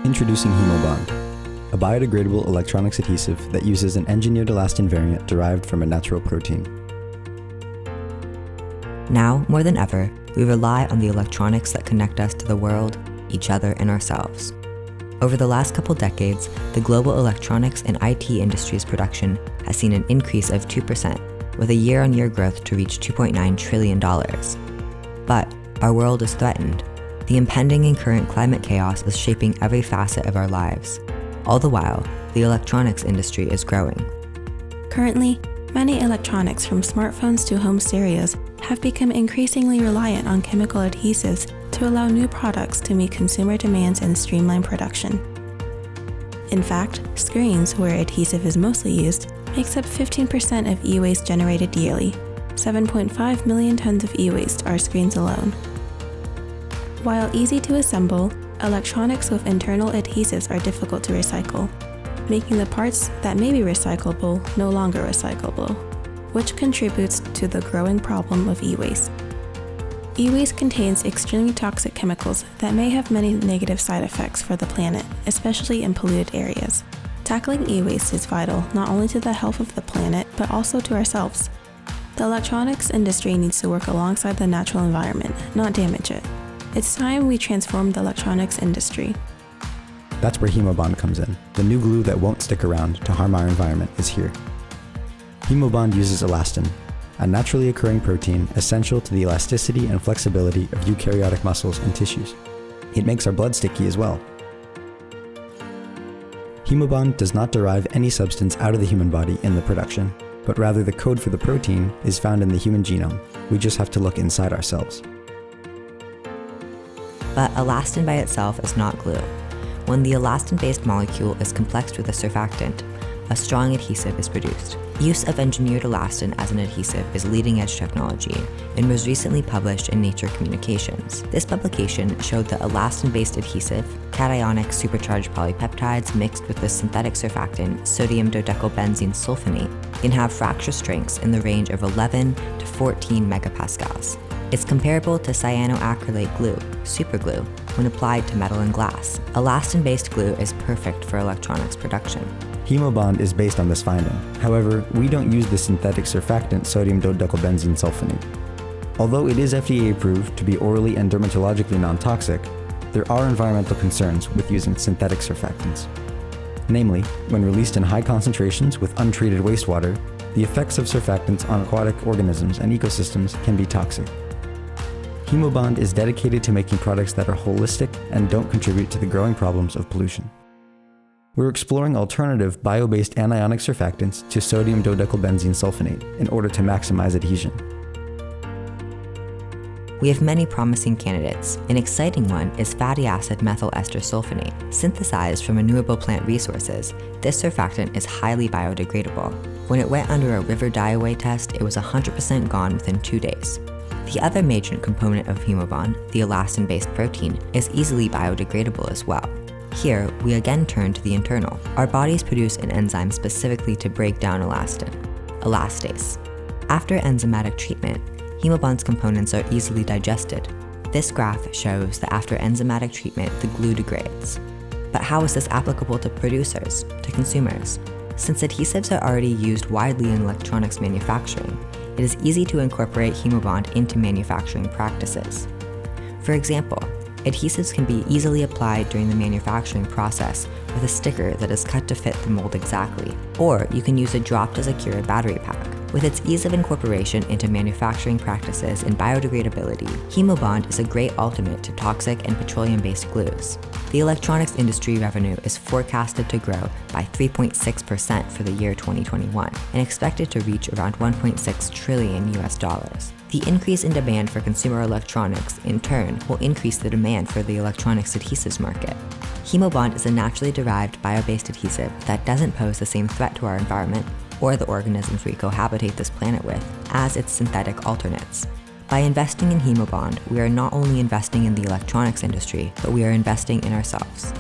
Introducing HemoBond, a biodegradable electronics adhesive that uses an engineered elastin variant derived from a natural protein. Now, more than ever, we rely on the electronics that connect us to the world, each other, and ourselves. Over the last couple decades, the global electronics and IT industry's production has seen an increase of 2%, with a year-on-year growth to reach $2.9 trillion. But our world is threatened. The impending and current climate chaos is shaping every facet of our lives. All the while, the electronics industry is growing. Currently, many electronics from smartphones to home stereos have become increasingly reliant on chemical adhesives to allow new products to meet consumer demands and streamline production. In fact, screens, where adhesive is mostly used, makes up 15% of e-waste generated yearly. 7.5 million tons of e-waste are screens alone. While easy to assemble, electronics with internal adhesives are difficult to recycle, making the parts that may be recyclable no longer recyclable, which contributes to the growing problem of e-waste. E-waste contains extremely toxic chemicals that may have many negative side effects for the planet, especially in polluted areas. Tackling e-waste is vital not only to the health of the planet, but also to ourselves. The electronics industry needs to work alongside the natural environment, not damage it. It's time we transform the electronics industry. That's where HemoBond comes in. The new glue that won't stick around to harm our environment is here. HemoBond uses elastin, a naturally occurring protein essential to the elasticity and flexibility of eukaryotic muscles and tissues. It makes our blood sticky as well. HemoBond does not derive any substance out of the human body in the production, but rather the code for the protein is found in the human genome. We just have to look inside ourselves. But elastin by itself is not glue. When the elastin-based molecule is complexed with a surfactant, a strong adhesive is produced. Use of engineered elastin as an adhesive is leading-edge technology and was recently published in Nature Communications. This publication showed that elastin-based adhesive, cationic supercharged polypeptides mixed with the synthetic surfactant sodium dodecylbenzene sulfonate can have fracture strengths in the range of 11 to 14 megapascals. It's comparable to cyanoacrylate glue, superglue, when applied to metal and glass. Elastin-based glue is perfect for electronics production. HemoBond is based on this finding. However, we don't use the synthetic surfactant sodium dodecylbenzene sulfonate. Although it is FDA approved to be orally and dermatologically non-toxic, there are environmental concerns with using synthetic surfactants. Namely, when released in high concentrations with untreated wastewater, the effects of surfactants on aquatic organisms and ecosystems can be toxic. HemoBond is dedicated to making products that are holistic and don't contribute to the growing problems of pollution. We're exploring alternative bio-based anionic surfactants to sodium dodecylbenzene sulfonate in order to maximize adhesion. We have many promising candidates. An exciting one is fatty acid methyl ester sulfonate. Synthesized from renewable plant resources, this surfactant is highly biodegradable. When it went under a river die-away test, it was 100% gone within 2 days. The other major component of HemoBond, the elastin-based protein, is easily biodegradable as well. Here, we again turn to the internal. Our bodies produce an enzyme specifically to break down elastin, elastase. After enzymatic treatment, HemoBond's components are easily digested. This graph shows that after enzymatic treatment, the glue degrades. But how is this applicable to producers, to consumers? Since adhesives are already used widely in electronics manufacturing, it is easy to incorporate HemoBond into manufacturing practices. For example, adhesives can be easily applied during the manufacturing process with a sticker that is cut to fit the mold exactly. Or you can use a drop-to-secure battery pack. With its ease of incorporation into manufacturing practices and biodegradability, HemoBond is a great alternate to toxic and petroleum-based glues. The electronics industry revenue is forecasted to grow by 3.6% for the year 2021 and expected to reach around $1.6 trillion. The increase in demand for consumer electronics, in turn, will increase the demand for the electronics adhesives market. HemoBond is a naturally derived bio-based adhesive that doesn't pose the same threat to our environment or the organisms we cohabitate this planet with as its synthetic alternates. By investing in HemoBond, we are not only investing in the electronics industry, but we are investing in ourselves.